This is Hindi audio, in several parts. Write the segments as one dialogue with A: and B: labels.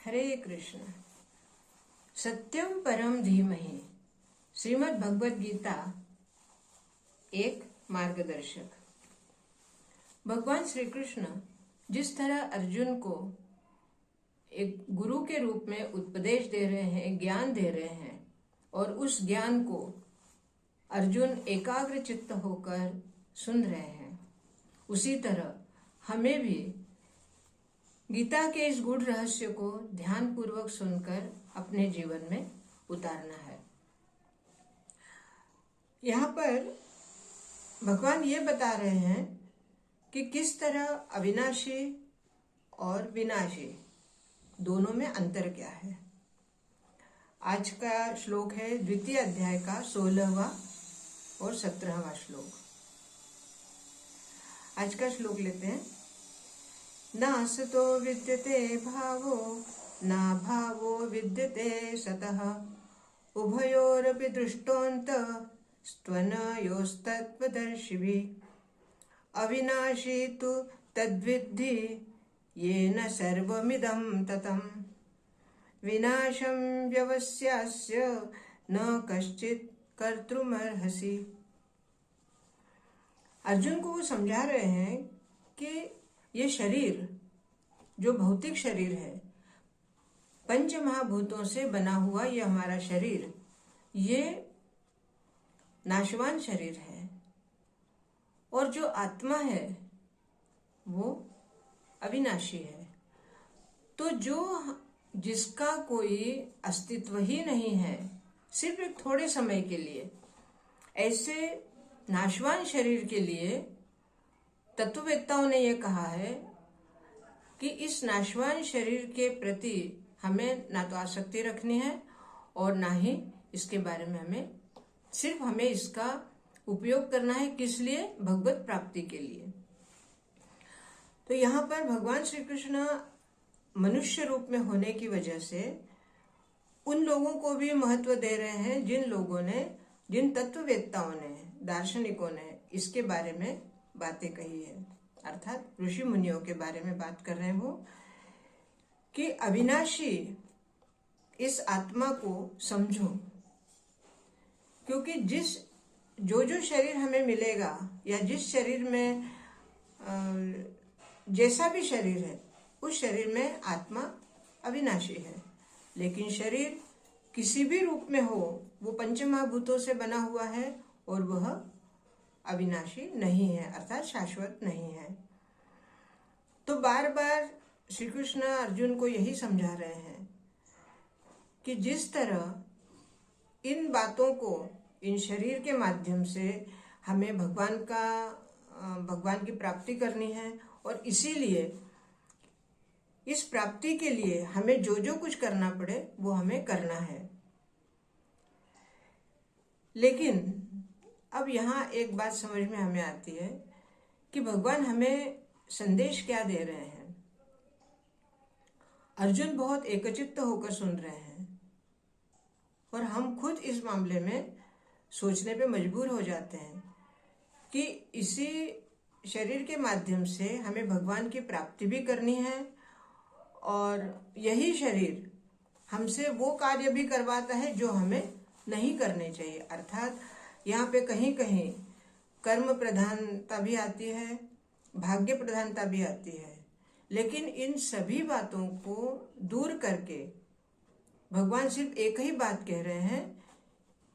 A: हरे कृष्ण। सत्यम परम धीमहि। श्रीमद् भगवद गीता एक मार्गदर्शक। भगवान श्री कृष्ण जिस तरह अर्जुन को एक गुरु के रूप में उपदेश दे रहे हैं, ज्ञान दे रहे हैं, और उस ज्ञान को अर्जुन एकाग्र चित्त होकर सुन रहे हैं, उसी तरह हमें भी गीता के इस गूढ़ रहस्य को ध्यान पूर्वक सुनकर अपने जीवन में उतारना है। यहाँ पर भगवान ये बता रहे हैं कि किस तरह अविनाशी और विनाशी दोनों में अंतर क्या है। आज का श्लोक है द्वितीय अध्याय का 16वां और 17वां श्लोक। आज का श्लोक लेते हैं। नासतो विद्यते भावो ना भावो विद्यते सतः उभयोरपि दृष्टोऽन्तः स्त्वनयोस्तत्त्वदर्शिभिः अविनाशी तु तद्विद्धि येन सर्वमिदं ततं विनाशं व्यवस्यास्य न कश्चित् कर्तुमर्हसि। अर्जुन को वो समझा रहे हैं कि ये शरीर, जो भौतिक शरीर है, पंच महाभूतों से बना हुआ ये हमारा शरीर, ये नाशवान शरीर है, और जो आत्मा है वो अविनाशी है। तो जिसका कोई अस्तित्व ही नहीं है, सिर्फ एक थोड़े समय के लिए, ऐसे नाशवान शरीर के लिए तत्ववेत्ताओं ने यह कहा है कि इस नाशवान शरीर के प्रति हमें ना तो आसक्ति रखनी है और ना ही इसके बारे में हमें इसका उपयोग करना है। किस लिए? भगवत प्राप्ति के लिए। तो यहाँ पर भगवान श्री कृष्ण मनुष्य रूप में होने की वजह से उन लोगों को भी महत्व दे रहे हैं जिन तत्ववेत्ताओं ने, दार्शनिकों ने इसके बारे में बातें कही है, अर्थात ऋषि मुनियों के बारे में बात कर रहे हैं वो, कि अविनाशी इस आत्मा को समझो। क्योंकि जो शरीर हमें मिलेगा, या जिस शरीर में जैसा भी शरीर है, उस शरीर में आत्मा अविनाशी है। लेकिन शरीर किसी भी रूप में हो, वो पंचमहाभूतों से बना हुआ है और वह अविनाशी नहीं है, अर्थात शाश्वत नहीं है। तो बार बार श्री कृष्ण अर्जुन को यही समझा रहे हैं कि जिस तरह इन बातों को, इन शरीर के माध्यम से हमें भगवान की प्राप्ति करनी है, और इसीलिए इस प्राप्ति के लिए हमें जो कुछ करना पड़े वो हमें करना है। लेकिन अब यहाँ एक बात समझ में हमें आती है कि भगवान हमें संदेश क्या दे रहे हैं। अर्जुन बहुत एकचित्त होकर सुन रहे हैं, और हम खुद इस मामले में सोचने पे मजबूर हो जाते हैं कि इसी शरीर के माध्यम से हमें भगवान की प्राप्ति भी करनी है, और यही शरीर हमसे वो कार्य भी करवाता है जो हमें नहीं करने चाहिए। अर्थात यहाँ पे कहीं कहीं कर्म प्रधानता भी आती है, भाग्य प्रधानता भी आती है। लेकिन इन सभी बातों को दूर करके भगवान सिर्फ एक ही बात कह रहे हैं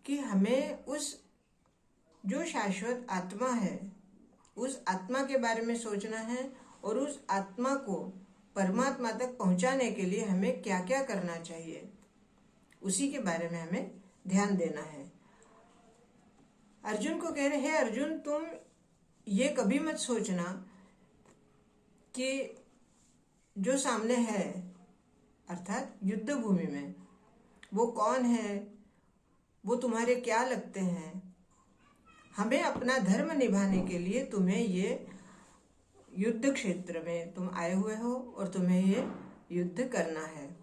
A: कि हमें उस जो शाश्वत आत्मा है, उस आत्मा के बारे में सोचना है, और उस आत्मा को परमात्मा तक पहुंचाने के लिए हमें क्या क्या करना चाहिए, उसी के बारे में हमें ध्यान देना है। अर्जुन को कह रहे हैं, अर्जुन तुम ये कभी मत सोचना कि जो सामने है, अर्थात युद्ध भूमि में, वो कौन है, वो तुम्हारे क्या लगते हैं। हमें अपना धर्म निभाने के लिए तुम्हें ये युद्ध क्षेत्र में तुम आए हुए हो, और तुम्हें ये युद्ध करना है।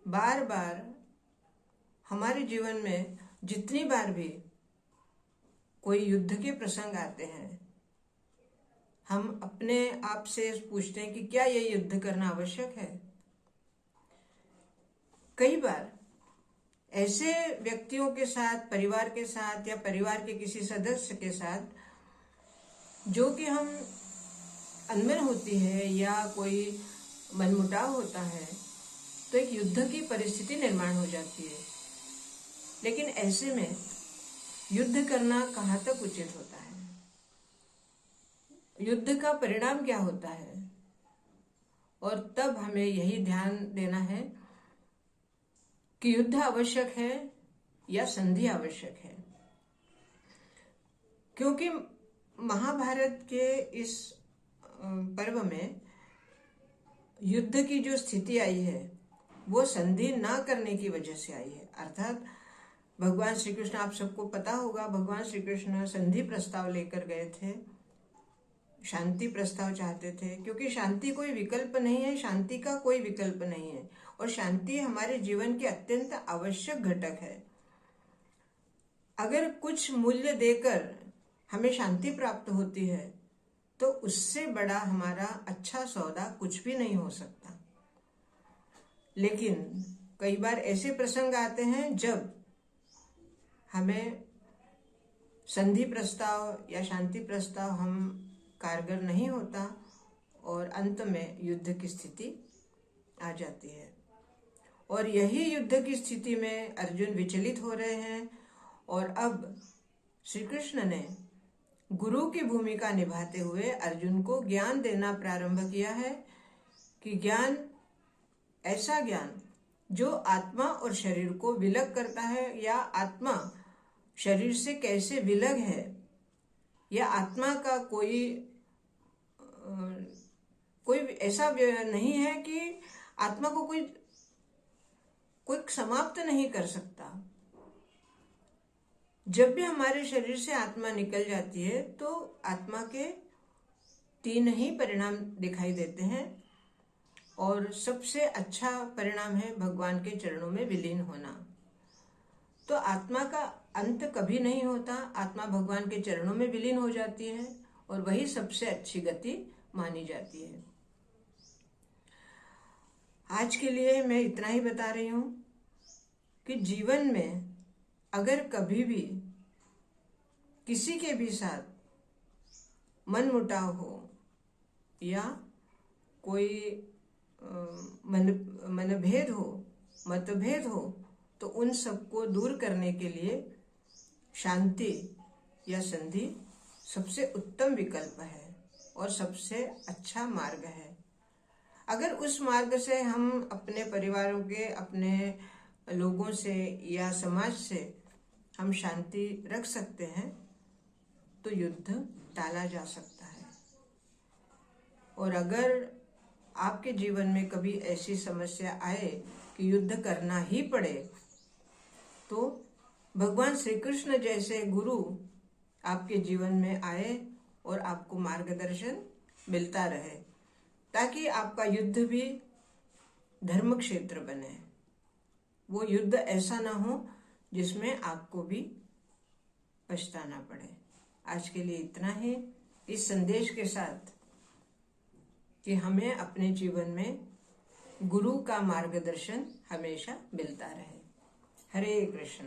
A: बार बार हमारे जीवन में जितनी बार भी कोई युद्ध के प्रसंग आते हैं, हम अपने आप से पूछते हैं कि क्या ये युद्ध करना आवश्यक है। कई बार ऐसे व्यक्तियों के साथ, परिवार के साथ या परिवार के किसी सदस्य के साथ जो कि हम अनबन होती है या कोई मनमुटाव होता है, तो एक युद्ध की परिस्थिति निर्माण हो जाती है। लेकिन ऐसे में युद्ध करना कहाँ तक उचित होता है? युद्ध का परिणाम क्या होता है? और तब हमें यही ध्यान देना है कि युद्ध आवश्यक है या संधि आवश्यक है। क्योंकि महाभारत के इस पर्व में युद्ध की जो स्थिति आई है वो संधि ना करने की वजह से आई है। अर्थात भगवान श्री कृष्ण, आप सबको पता होगा, भगवान श्री कृष्ण संधि प्रस्ताव लेकर गए थे, शांति प्रस्ताव चाहते थे, क्योंकि शांति कोई विकल्प नहीं है, शांति का कोई विकल्प नहीं है और शांति हमारे जीवन के अत्यंत आवश्यक घटक है। अगर कुछ मूल्य देकर हमें शांति प्राप्त होती है तो उससे बड़ा हमारा अच्छा सौदा कुछ भी नहीं हो सकता। लेकिन कई बार ऐसे प्रसंग आते हैं जब हमें संधि प्रस्ताव या शांति प्रस्ताव हम कारगर नहीं होता और अंत में युद्ध की स्थिति आ जाती है। और यही युद्ध की स्थिति में अर्जुन विचलित हो रहे हैं और अब श्री कृष्ण ने गुरु की भूमिका निभाते हुए अर्जुन को ज्ञान देना प्रारंभ किया है कि ज्ञान, ऐसा ज्ञान जो आत्मा और शरीर को विलग करता है, या आत्मा शरीर से कैसे विलग है, या आत्मा का कोई ऐसा नहीं है कि आत्मा को कोई समाप्त नहीं कर सकता। जब भी हमारे शरीर से आत्मा निकल जाती है तो आत्मा के 3 ही परिणाम दिखाई देते हैं और सबसे अच्छा परिणाम है भगवान के चरणों में विलीन होना। तो आत्मा का अंत कभी नहीं होता, आत्मा भगवान के चरणों में विलीन हो जाती है और वही सबसे अच्छी गति मानी जाती है। आज के लिए मैं इतना ही बता रही हूं कि जीवन में अगर कभी भी किसी के भी साथ मनमुटाव हो या कोई मनभेद हो, मतभेद हो, तो उन सबको दूर करने के लिए शांति या संधि सबसे उत्तम विकल्प है और सबसे अच्छा मार्ग है। अगर उस मार्ग से हम अपने परिवारों के, अपने लोगों से या समाज से हम शांति रख सकते हैं तो युद्ध टाला जा सकता है। और अगर आपके जीवन में कभी ऐसी समस्या आए कि युद्ध करना ही पड़े, तो भगवान श्री कृष्ण जैसे गुरु आपके जीवन में आए और आपको मार्गदर्शन मिलता रहे, ताकि आपका युद्ध भी धर्म क्षेत्र बने। वो युद्ध ऐसा ना हो जिसमें आपको भी पछताना पड़े। आज के लिए इतना ही, इस संदेश के साथ कि हमें अपने जीवन में गुरु का मार्गदर्शन हमेशा मिलता रहे। हरे कृष्ण।